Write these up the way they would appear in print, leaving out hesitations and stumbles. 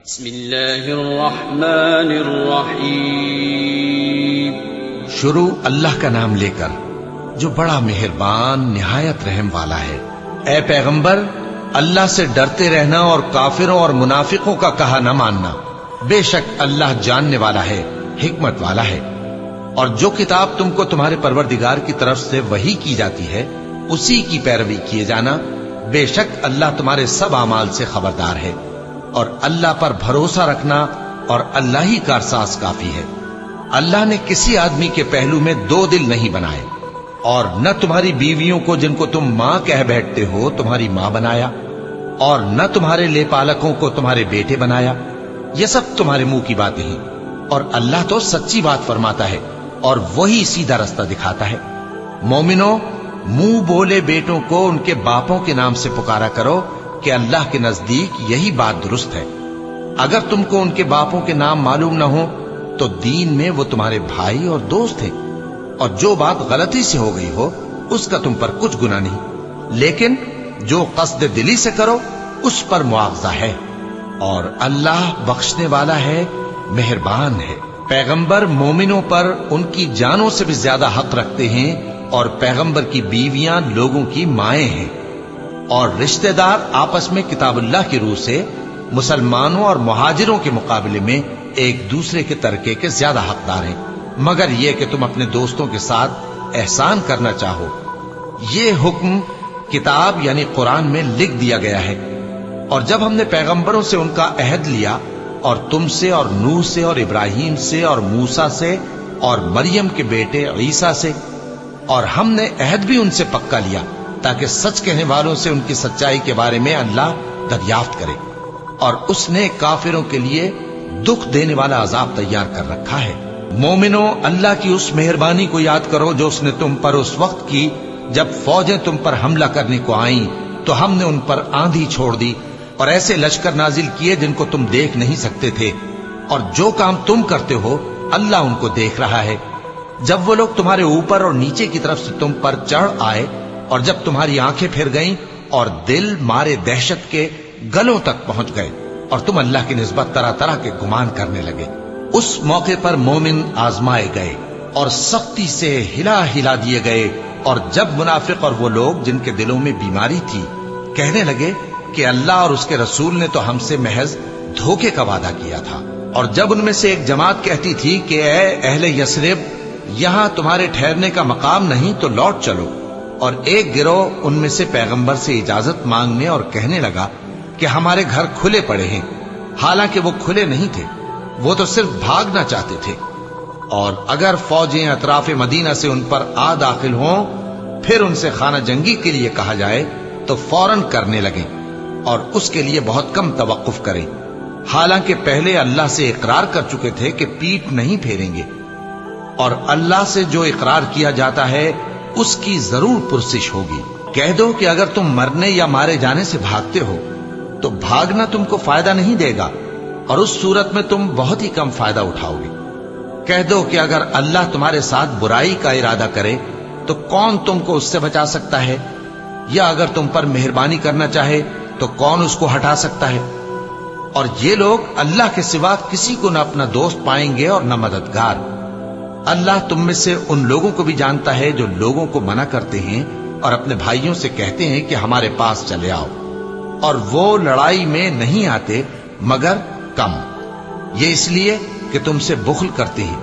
بسم اللہ الرحمن الرحیم۔ شروع اللہ کا نام لے کر جو بڑا مہربان نہایت رحم والا ہے۔ اے پیغمبر، اللہ سے ڈرتے رہنا اور کافروں اور منافقوں کا کہا نہ ماننا۔ بے شک اللہ جاننے والا ہے، حکمت والا ہے۔ اور جو کتاب تم کو تمہارے پروردگار کی طرف سے وحی کی جاتی ہے اسی کی پیروی کیے جانا۔ بے شک اللہ تمہارے سب اعمال سے خبردار ہے۔ اور اللہ پر بھروسہ رکھنا اور اللہ ہی کارساز کافی ہے۔ اللہ نے کسی آدمی کے پہلو میں دو دل نہیں بنائے، اور نہ تمہاری بیویوں کو جن کو تم ماں کہہ بیٹھتے ہو تمہاری ماں بنایا، اور نہ تمہارے لے پالکوں کو تمہارے بیٹے بنایا۔ یہ سب تمہارے منہ کی باتیں ہیں، اور اللہ تو سچی بات فرماتا ہے اور وہی سیدھا رستہ دکھاتا ہے۔ مومنو، منہ بولے بیٹوں کو ان کے باپوں کے نام سے پکارا کرو کہ اللہ کے نزدیک یہی بات درست ہے۔ اگر تم کو ان کے باپوں کے نام معلوم نہ ہو تو دین میں وہ تمہارے بھائی اور دوست ہیں، اور جو بات غلطی سے ہو گئی ہو اس کا تم پر کچھ گناہ نہیں، لیکن جو قصد دلی سے کرو اس پر مواخذہ ہے، اور اللہ بخشنے والا ہے، مہربان ہے۔ پیغمبر مومنوں پر ان کی جانوں سے بھی زیادہ حق رکھتے ہیں، اور پیغمبر کی بیویاں لوگوں کی مائیں ہیں، اور رشتہ دار آپس میں کتاب اللہ کی روح سے مسلمانوں اور مہاجروں کے مقابلے میں ایک دوسرے کے ترکے کے زیادہ حقدار ہیں، مگر یہ کہ تم اپنے دوستوں کے ساتھ احسان کرنا چاہو۔ یہ حکم کتاب یعنی قرآن میں لکھ دیا گیا ہے۔ اور جب ہم نے پیغمبروں سے ان کا عہد لیا، اور تم سے اور نوح سے اور ابراہیم سے اور موسیٰ سے اور مریم کے بیٹے عیسیٰ سے، اور ہم نے عہد بھی ان سے پکا لیا تاکہ سچ کہنے والوں سے ان کی سچائی کے بارے میں اللہ دریافت کرے، اور اس نے کافروں کے لیے دکھ دینے والا عذاب تیار کر رکھا ہے۔ مومنو، اللہ کی اس مہربانی کو یاد کرو جو اس نے تم پر اس وقت کی جب فوجیں تم پر حملہ کرنے کو آئیں تو ہم نے ان پر آندھی چھوڑ دی اور ایسے لشکر نازل کیے جن کو تم دیکھ نہیں سکتے تھے، اور جو کام تم کرتے ہو اللہ ان کو دیکھ رہا ہے۔ جب وہ لوگ تمہارے اوپر اور نیچے کی طرف سے تم پر چڑھ آئے، اور جب تمہاری آنکھیں پھر گئیں اور دل مارے دہشت کے گلوں تک پہنچ گئے، اور تم اللہ کی نسبت طرح طرح کے گمان کرنے لگے، اس موقع پر مومن آزمائے گئے اور سختی سے ہلا ہلا دیے گئے۔ اور جب منافق اور وہ لوگ جن کے دلوں میں بیماری تھی کہنے لگے کہ اللہ اور اس کے رسول نے تو ہم سے محض دھوکے کا وعدہ کیا تھا، اور جب ان میں سے ایک جماعت کہتی تھی کہ اے اہل یثرب، یہاں تمہارے ٹھہرنے کا مقام نہیں تو لوٹ چلو، اور ایک گروہ ان میں سے پیغمبر سے اجازت مانگنے اور کہنے لگا کہ ہمارے گھر کھلے پڑے ہیں، حالانکہ وہ کھلے نہیں تھے، وہ تو صرف بھاگنا چاہتے تھے۔ اور اگر فوجیں اطراف مدینہ سے ان پر آ داخل ہوں پھر ان سے خانہ جنگی کے لیے کہا جائے تو فوراً کرنے لگیں، اور اس کے لیے بہت کم توقف کریں، حالانکہ پہلے اللہ سے اقرار کر چکے تھے کہ پیٹھ نہیں پھیریں گے۔ اور اللہ سے جو اقرار کیا جاتا ہے اس کی ضرور پرسش ہوگی۔ کہہ دو کہ اگر تم مرنے یا مارے جانے سے بھاگتے ہو تو بھاگنا تم کو فائدہ نہیں دے گا، اور اس صورت میں تم بہت ہی کم فائدہ اٹھاؤ گے۔ کہہ دو کہ اگر اللہ تمہارے ساتھ برائی کا ارادہ کرے تو کون تم کو اس سے بچا سکتا ہے، یا اگر تم پر مہربانی کرنا چاہے تو کون اس کو ہٹا سکتا ہے۔ اور یہ لوگ اللہ کے سوا کسی کو نہ اپنا دوست پائیں گے اور نہ مددگار۔ اللہ تم میں سے ان لوگوں کو بھی جانتا ہے جو لوگوں کو منع کرتے ہیں اور اپنے بھائیوں سے کہتے ہیں کہ ہمارے پاس چلے آؤ، اور وہ لڑائی میں نہیں آتے مگر کم، یہ اس لیے کہ تم سے بخل کرتے ہیں۔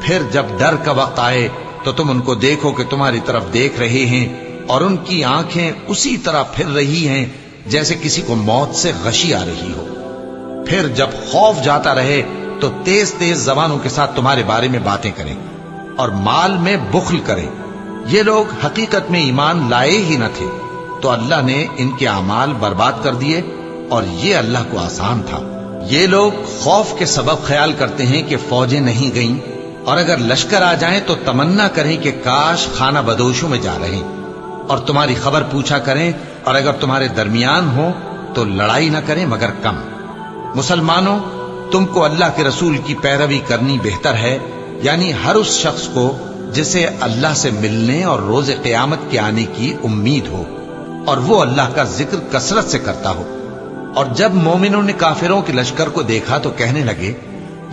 پھر جب ڈر کا وقت آئے تو تم ان کو دیکھو کہ تمہاری طرف دیکھ رہے ہیں، اور ان کی آنکھیں اسی طرح پھر رہی ہیں جیسے کسی کو موت سے غشی آ رہی ہو۔ پھر جب خوف جاتا رہے تو تیز تیز زبانوں کے ساتھ تمہارے بارے میں باتیں کریں اور مال میں بخل کریں۔ یہ لوگ حقیقت میں ایمان لائے ہی نہ تھے، تو اللہ نے ان کے اعمال برباد کر دیے، اور یہ اللہ کو آسان تھا۔ یہ لوگ خوف کے سبب خیال کرتے ہیں کہ فوجیں نہیں گئیں، اور اگر لشکر آ جائیں تو تمنا کریں کہ کاش خانہ بدوشوں میں جا رہے، اور تمہاری خبر پوچھا کریں، اور اگر تمہارے درمیان ہو تو لڑائی نہ کریں مگر کم۔ مسلمانوں، تم کو اللہ کے رسول کی پیروی کرنی بہتر ہے، یعنی ہر اس شخص کو جسے اللہ سے ملنے اور روز قیامت کے آنے کی امید ہو، اور وہ اللہ کا ذکر کثرت سے کرتا ہو۔ اور جب مومنوں نے کافروں کے لشکر کو دیکھا تو کہنے لگے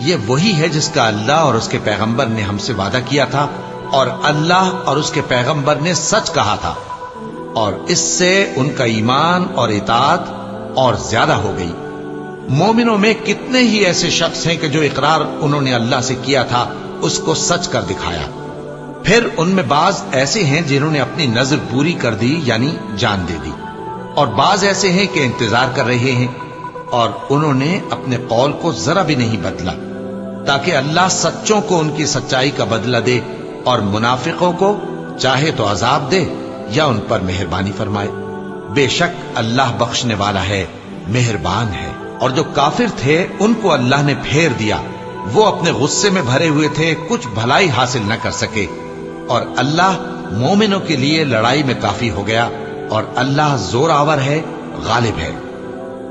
یہ وہی ہے جس کا اللہ اور اس کے پیغمبر نے ہم سے وعدہ کیا تھا، اور اللہ اور اس کے پیغمبر نے سچ کہا تھا، اور اس سے ان کا ایمان اور اطاعت اور زیادہ ہو گئی۔ مومنوں میں کتنے ہی ایسے شخص ہیں کہ جو اقرار انہوں نے اللہ سے کیا تھا اس کو سچ کر دکھایا۔ پھر ان میں بعض ایسے ہیں جنہوں نے اپنی نظر پوری کر دی یعنی جان دے دی، اور بعض ایسے ہیں کہ انتظار کر رہے ہیں، اور انہوں نے اپنے قول کو ذرا بھی نہیں بدلا، تاکہ اللہ سچوں کو ان کی سچائی کا بدلہ دے اور منافقوں کو چاہے تو عذاب دے یا ان پر مہربانی فرمائے۔ بے شک اللہ بخشنے والا ہے، مہربان ہے۔ اور جو کافر تھے ان کو اللہ نے پھیر دیا، وہ اپنے غصے میں بھرے ہوئے تھے، کچھ بھلائی حاصل نہ کر سکے، اور اللہ مومنوں کے لیے لڑائی میں کافی ہو گیا، اور اللہ زور آور ہے، غالب ہے۔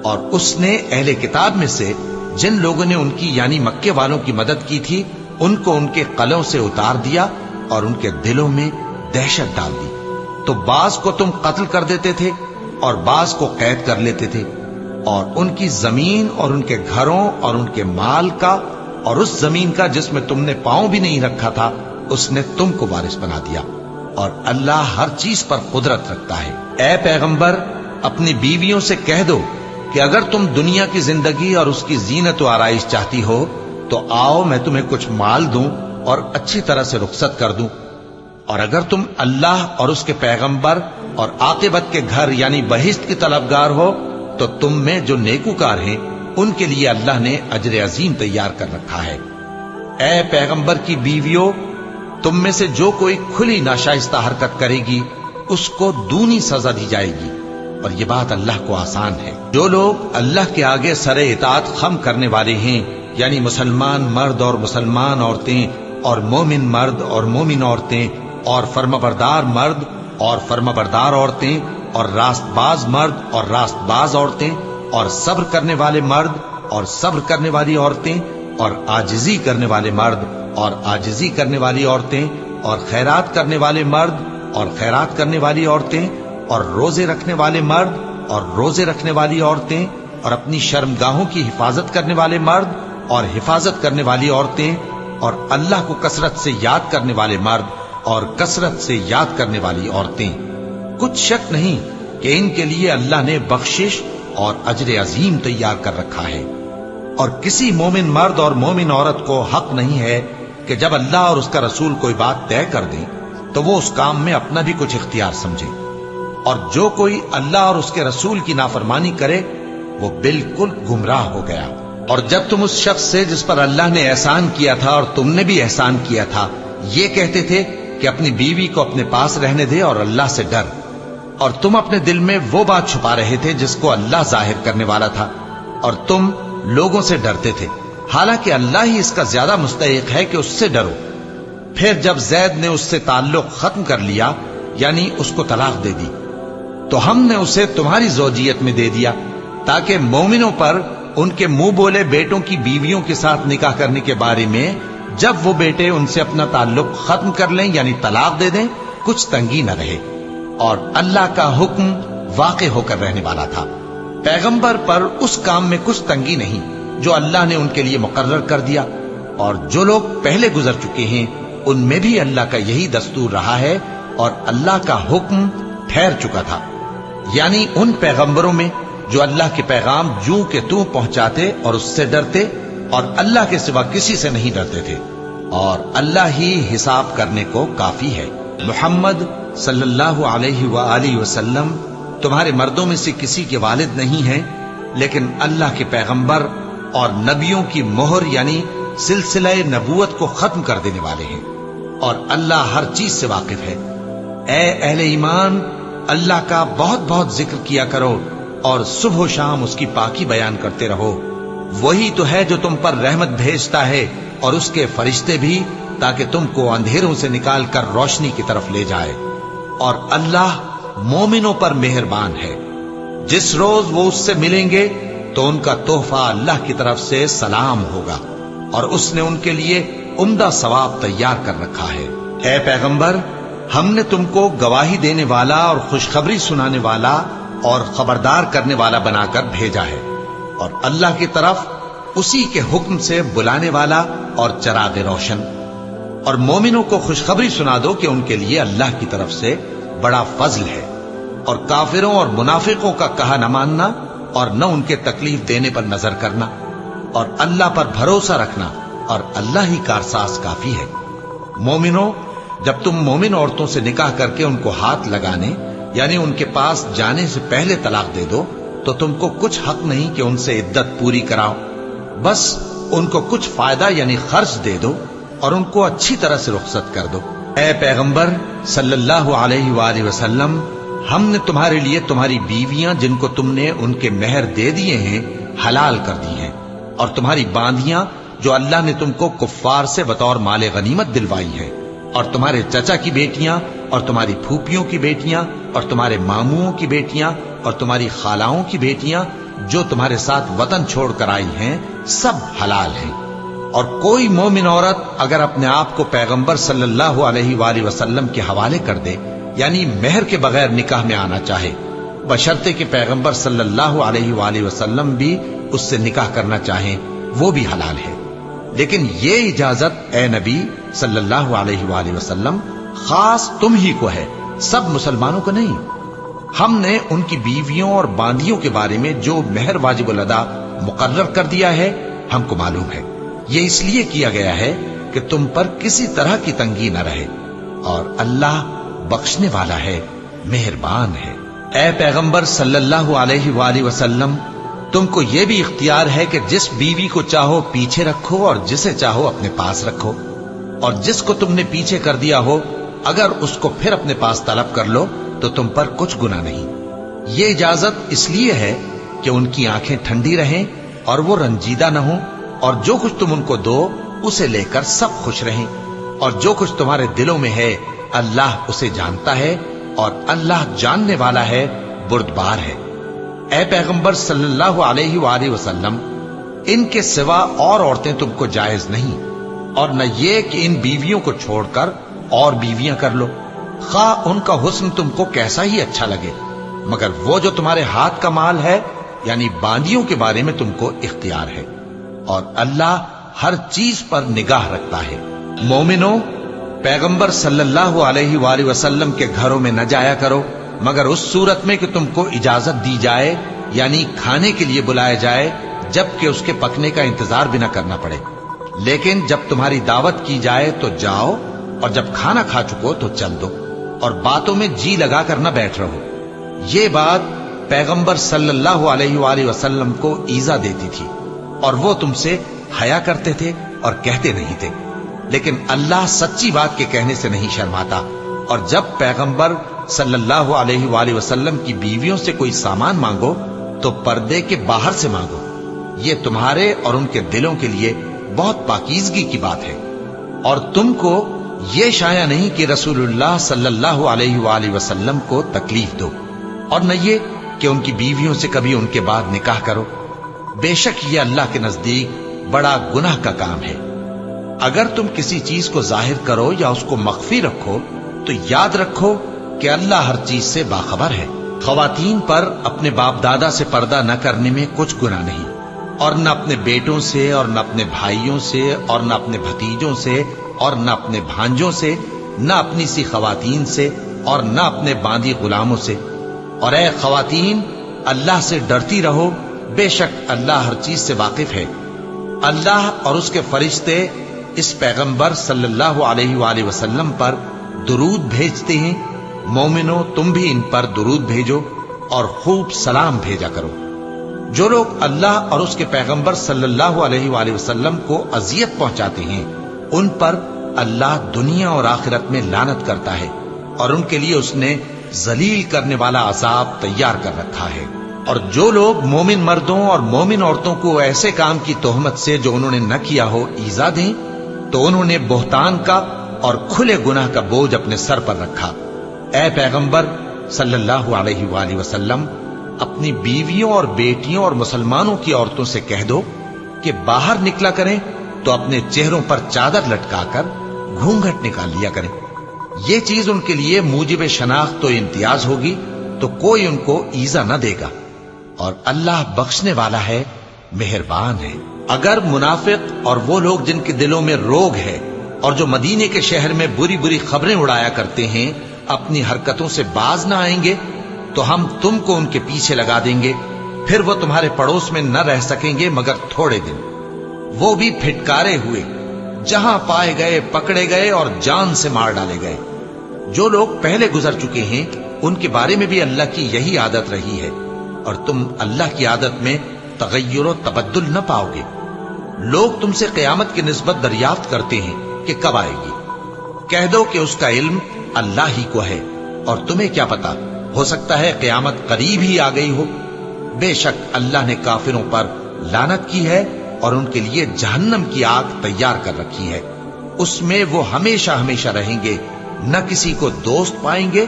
اور اس نے اہل کتاب میں سے جن لوگوں نے ان کی یعنی مکے والوں کی مدد کی تھی ان کو ان کے قلعوں سے اتار دیا اور ان کے دلوں میں دہشت ڈال دی، تو بعض کو تم قتل کر دیتے تھے اور بعض کو قید کر لیتے تھے، اور ان کی زمین اور ان کے گھروں اور ان کے مال کا اور اس زمین کا جس میں تم نے پاؤں بھی نہیں رکھا تھا اس نے تم کو وارث بنا دیا، اور اللہ ہر چیز پر قدرت رکھتا ہے۔ اے پیغمبر اپنی بیویوں سے کہہ دو کہ اگر تم دنیا کی زندگی اور اس کی زینت و آرائش چاہتی ہو تو آؤ میں تمہیں کچھ مال دوں اور اچھی طرح سے رخصت کر دوں، اور اگر تم اللہ اور اس کے پیغمبر اور عاقبت کے گھر یعنی بہشت کی طلبگار ہو تو تم میں جو نیکوکار ہیں ان کے لیے اللہ نے اجر عظیم تیار کر رکھا ہے۔ اے پیغمبر کی بیویوں، تم میں سے جو کوئی کھلی ناشائستہ حرکت کرے گی اس کو دونی سزا دی جائے گی، اور یہ بات اللہ کو آسان ہے۔ جو لوگ اللہ کے آگے سر اطاعت خم کرنے والے ہیں یعنی مسلمان مرد اور مسلمان عورتیں اور مومن مرد اور مومن عورتیں اور فرمانبردار مرد اور فرمانبردار عورتیں اور راست باز مرد اور راست باز عورتیں اور صبر کرنے والے مرد اور صبر کرنے والی عورتیں اور عاجزی کرنے والے مرد اور عاجزی کرنے والی عورتیں اور خیرات کرنے والے مرد اور خیرات کرنے والی عورتیں اور روزے رکھنے والے مرد اور روزے رکھنے والی عورتیں اور اپنی شرمگاہوں کی حفاظت کرنے والے مرد اور حفاظت کرنے والی عورتیں اور اللہ کو کثرت سے یاد کرنے والے مرد اور کثرت سے یاد کرنے والی عورتیں۔ کچھ شک نہیں کہ ان کے لیے اللہ نے بخشش اور اجر عظیم تیار کر رکھا ہے۔ اور کسی مومن مرد اور مومن عورت کو حق نہیں ہے کہ جب اللہ اور اس کا رسول کوئی بات طے کر دیں تو وہ اس کام میں اپنا بھی کچھ اختیار سمجھے، اور جو کوئی اللہ اور اس کے رسول کی نافرمانی کرے وہ بالکل گمراہ ہو گیا۔ اور جب تم اس شخص سے جس پر اللہ نے احسان کیا تھا اور تم نے بھی احسان کیا تھا یہ کہتے تھے کہ اپنی بیوی کو اپنے پاس رہنے دے اور اللہ سے ڈر، اور تم اپنے دل میں وہ بات چھپا رہے تھے جس کو اللہ ظاہر کرنے والا تھا، اور تم لوگوں سے ڈرتے تھے، حالانکہ اللہ ہی اس کا زیادہ مستحق ہے کہ اس سے ڈرو۔ پھر جب زید نے اس سے تعلق ختم کر لیا یعنی اس کو طلاق دے دی تو ہم نے اسے تمہاری زوجیت میں دے دیا تاکہ مومنوں پر ان کے منہ بولے بیٹوں کی بیویوں کے ساتھ نکاح کرنے کے بارے میں جب وہ بیٹے ان سے اپنا تعلق ختم کر لیں یعنی طلاق دے دیں کچھ تنگی نہ رہے، اور اللہ کا حکم واقع ہو کر رہنے والا تھا۔ پیغمبر پر اس کام میں کچھ تنگی نہیں جو اللہ نے ان کے لیے مقرر کر دیا، اور جو لوگ پہلے گزر چکے ہیں ان میں بھی اللہ کا یہی دستور رہا ہے، اور اللہ کا حکم ٹھہر چکا تھا، یعنی ان پیغمبروں میں جو اللہ کے پیغام جوں کہ توں پہنچاتے اور اس سے ڈرتے اور اللہ کے سوا کسی سے نہیں ڈرتے تھے، اور اللہ ہی حساب کرنے کو کافی ہے۔ محمد صلی اللہ علیہ وآلہ وسلم تمہارے مردوں میں سے کسی کے والد نہیں ہیں، لیکن اللہ کے پیغمبر اور نبیوں کی مہر یعنی سلسلہ نبوت کو ختم کر دینے والے ہیں، اور اللہ ہر چیز سے واقف ہے۔ اے اہل ایمان، اللہ کا بہت بہت ذکر کیا کرو اور صبح و شام اس کی پاکی بیان کرتے رہو، وہی تو ہے جو تم پر رحمت بھیجتا ہے اور اس کے فرشتے بھی، تاکہ تم کو اندھیروں سے نکال کر روشنی کی طرف لے جائے، اور اللہ مومنوں پر مہربان ہے۔ جس روز وہ اس سے ملیں گے تو ان کا تحفہ اللہ کی طرف سے سلام ہوگا، اور اس نے ان کے لیے عمدہ ثواب تیار کر رکھا ہے۔ اے پیغمبر، ہم نے تم کو گواہی دینے والا اور خوشخبری سنانے والا اور خبردار کرنے والا بنا کر بھیجا ہے، اور اللہ کی طرف اسی کے حکم سے بلانے والا اور چراغ روشن۔ اور مومنوں کو خوشخبری سنا دو کہ ان کے لیے اللہ کی طرف سے بڑا فضل ہے، اور کافروں اور منافقوں کا کہا نہ ماننا اور نہ ان کے تکلیف دینے پر نظر کرنا، اور اللہ پر بھروسہ رکھنا، اور اللہ ہی کارساز کافی ہے۔ مومنوں، جب تم مومن عورتوں سے نکاح کر کے ان کو ہاتھ لگانے یعنی ان کے پاس جانے سے پہلے طلاق دے دو تو تم کو کچھ حق نہیں کہ ان سے عدت پوری کراؤ، بس ان کو کچھ فائدہ یعنی خرچ دے دو اور ان کو اچھی طرح سے رخصت کر دو۔ اے پیغمبر صلی اللہ علیہ وآلہ وسلم، ہم نے تمہارے لیے تمہاری بیویاں جن کو تم نے ان کے مہر دے دیے ہیں حلال کر دی ہیں، اور تمہاری باندیاں جو اللہ نے تم کو کفار سے بطور مال غنیمت دلوائی ہیں، اور تمہارے چچا کی بیٹیاں اور تمہاری پھوپھیوں کی بیٹیاں اور تمہارے ماموں کی بیٹیاں اور تمہاری خالاؤں کی بیٹیاں جو تمہارے ساتھ وطن چھوڑ کر آئی ہیں، سب حلال ہیں۔ اور کوئی مومن عورت اگر اپنے آپ کو پیغمبر صلی اللہ علیہ وآلہ وسلم کے حوالے کر دے یعنی مہر کے بغیر نکاح میں آنا چاہے، بشرطے کہ پیغمبر صلی اللہ علیہ وآلہ وسلم بھی اس سے نکاح کرنا چاہیں، وہ بھی حلال ہے۔ لیکن یہ اجازت اے نبی صلی اللہ علیہ وآلہ وسلم خاص تم ہی کو ہے، سب مسلمانوں کو نہیں۔ ہم نے ان کی بیویوں اور باندیوں کے بارے میں جو مہر واجب الادا مقرر کر دیا ہے ہم کو معلوم ہے، یہ اس لیے کیا گیا ہے کہ تم پر کسی طرح کی تنگی نہ رہے، اور اللہ بخشنے والا ہے، مہربان ہے۔ اے پیغمبر صلی اللہ علیہ وآلہ وسلم، تم کو یہ بھی اختیار ہے کہ جس بیوی کو چاہو پیچھے رکھو اور جسے چاہو اپنے پاس رکھو، اور جس کو تم نے پیچھے کر دیا ہو اگر اس کو پھر اپنے پاس طلب کر لو تو تم پر کچھ گناہ نہیں۔ یہ اجازت اس لیے ہے کہ ان کی آنکھیں ٹھنڈی رہیں اور وہ رنجیدہ نہ ہوں، اور جو کچھ تم ان کو دو اسے لے کر سب خوش رہیں، اور جو کچھ تمہارے دلوں میں ہے اللہ اسے جانتا ہے، اور اللہ جاننے والا ہے، بردبار ہے۔ اے پیغمبر صلی اللہ علیہ وآلہ وسلم، ان کے سوا اور عورتیں تم کو جائز نہیں، اور نہ یہ کہ ان بیویوں کو چھوڑ کر اور بیویاں کر لو، خواہ ان کا حسن تم کو کیسا ہی اچھا لگے، مگر وہ جو تمہارے ہاتھ کا مال ہے یعنی باندیوں کے بارے میں تم کو اختیار ہے، اور اللہ ہر چیز پر نگاہ رکھتا ہے۔ مومنوں، پیغمبر صلی اللہ علیہ وآلہ وسلم کے گھروں میں نہ جایا کرو مگر اس صورت میں کہ تم کو اجازت دی جائے یعنی کھانے کے لیے بلایا جائے جبکہ اس کے پکنے کا انتظار بھی نہ کرنا پڑے، لیکن جب تمہاری دعوت کی جائے تو جاؤ، اور جب کھانا کھا چکو تو چل دو، اور باتوں میں جی لگا کر نہ بیٹھ رہو۔ یہ بات پیغمبر صلی اللہ علیہ وآلہ وسلم کو ایذا دیتی تھی، اور وہ تم سے حیا کرتے تھے اور کہتے نہیں تھے، لیکن اللہ سچی بات کے کہنے سے نہیں شرماتا، اور جب پیغمبر صلی اللہ علیہ وآلہ وسلم کی بیویوں سے کوئی سامان مانگو تو پردے کے باہر سے مانگو، یہ تمہارے اور ان کے دلوں کے لیے بہت پاکیزگی کی بات ہے۔ اور تم کو یہ شایع نہیں کہ رسول اللہ صلی اللہ علیہ وآلہ وسلم کو تکلیف دو، اور نہ یہ کہ ان کی بیویوں سے کبھی ان کے بعد نکاح کرو، بے شک یہ اللہ کے نزدیک بڑا گناہ کا کام ہے۔ اگر تم کسی چیز کو ظاہر کرو یا اس کو مخفی رکھو تو یاد رکھو کہ اللہ ہر چیز سے باخبر ہے۔ خواتین پر اپنے باپ دادا سے پردہ نہ کرنے میں کچھ گناہ نہیں، اور نہ اپنے بیٹوں سے اور نہ اپنے بھائیوں سے اور نہ اپنے بھتیجوں سے اور نہ اپنے بھانجوں سے، نہ اپنی سی خواتین سے اور نہ اپنے باندی غلاموں سے۔ اور اے خواتین، اللہ سے ڈرتی رہو، بے شک اللہ ہر چیز سے واقف ہے۔ اللہ اور اس کے فرشتے اس پیغمبر صلی اللہ علیہ وآلہ وسلم پر درود بھیجتے ہیں، مومنو تم بھی ان پر درود بھیجو اور خوب سلام بھیجا کرو۔ جو لوگ اللہ اور اس کے پیغمبر صلی اللہ علیہ وآلہ وسلم کو اذیت پہنچاتے ہیں ان پر اللہ دنیا اور آخرت میں لعنت کرتا ہے، اور ان کے لیے اس نے ذلیل کرنے والا عذاب تیار کر رکھا ہے۔ اور جو لوگ مومن مردوں اور مومن عورتوں کو ایسے کام کی تہمت سے جو انہوں نے نہ کیا ہو ایذا دیں تو انہوں نے بہتان کا اور کھلے گناہ کا بوجھ اپنے سر پر رکھا۔ اے پیغمبر صلی اللہ علیہ وآلہ وسلم، اپنی بیویوں اور بیٹیوں اور مسلمانوں کی عورتوں سے کہہ دو کہ باہر نکلا کریں تو اپنے چہروں پر چادر لٹکا کر گھونگھٹ نکال لیا کریں، یہ چیز ان کے لیے موجب شناخت و امتیاز ہوگی، تو کوئی ان کو ایزا نہ دے گا، اور اللہ بخشنے والا ہے، مہربان ہے۔ اگر منافق اور وہ لوگ جن کے دلوں میں روگ ہے اور جو مدینے کے شہر میں بری بری خبریں اڑایا کرتے ہیں اپنی حرکتوں سے باز نہ آئیں گے تو ہم تم کو ان کے پیچھے لگا دیں گے، پھر وہ تمہارے پڑوس میں نہ رہ سکیں گے مگر تھوڑے دن، وہ بھی پھٹکارے ہوئے، جہاں پائے گئے پکڑے گئے اور جان سے مار ڈالے گئے۔ جو لوگ پہلے گزر چکے ہیں ان کے بارے میں بھی اللہ کی یہی عادت رہی ہے، اور تم اللہ کی عادت میں تغیر و تبدل نہ پاؤ گے۔ لوگ تم سے قیامت کی نسبت دریافت کرتے ہیں کہ کب آئے گی، کہہ دو کہ اس کا علم اللہ ہی کو ہے، اور تمہیں کیا پتا، ہو سکتا ہے قیامت قریب ہی آ گئی ہو۔ بے شک اللہ نے کافروں پر لعنت کی ہے اور ان کے لیے جہنم کی آگ تیار کر رکھی ہے، اس میں وہ ہمیشہ ہمیشہ رہیں گے، نہ کسی کو دوست پائیں گے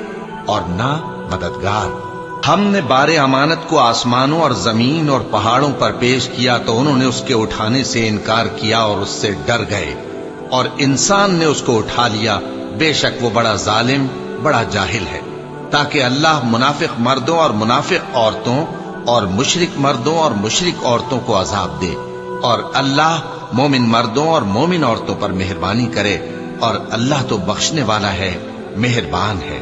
اور نہ مددگار۔ ہم نے بار امانت کو آسمانوں اور زمین اور پہاڑوں پر پیش کیا تو انہوں نے اس کے اٹھانے سے انکار کیا اور اس سے ڈر گئے، اور انسان نے اس کو اٹھا لیا، بے شک وہ بڑا ظالم، بڑا جاہل ہے۔ تاکہ اللہ منافق مردوں اور منافق عورتوں اور مشرک مردوں اور مشرک عورتوں کو عذاب دے، اور اللہ مومن مردوں اور مومن عورتوں پر مہربانی کرے، اور اللہ تو بخشنے والا ہے، مہربان ہے۔